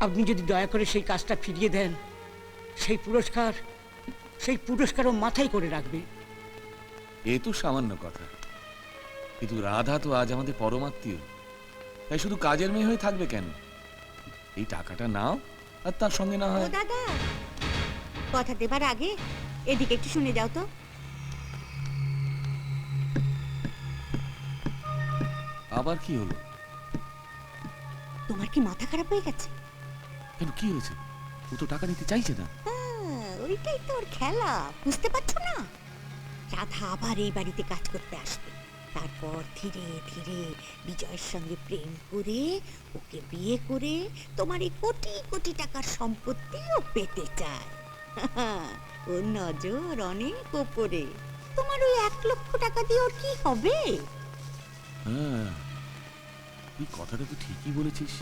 আপনি যদি দয়া করে সেই কাজটা ফিরিয়ে দেন, সেই পুরস্কারও মাথায় করে রাখবে। এ তো সামান্য কথা, কিন্তু রাধা তো আজ আমাদের পরমাত্মীয়, তাই শুধু কাজের মেয়ে হয়ে থাকবে কেন? এই টাকাটা নাও, আর তার সঙ্গে না ও হয়। দাদা, কথা দেবার আগে এদিকে একটু শুনে যাও তো। আবার কি হলো? তোমার কি মাথা খারাপ হয়ে গেছে? কেন, কি হয়েছে? ও তো টাকা নিতে চাইছে না। ওইটাই তো ওর খেলা, বুঝতে পারছো না? রাধা আবার এই বাড়িতে কাজ করতে আসবে, তারপর ধীরে ধীরে বিজয়ের সঙ্গে প্রেম করে ওকে বিয়ে করে তোমার এই কোটি কোটি টাকার সম্পত্তি ও পেতে চায়। ওর নজর অনেক ওপরে। তোমার ওই 1,00,000 টাকা দিয়ে ওর কি হবে? হ্যাঁ, তুই কথাটা তো ঠিকই বলেছিস।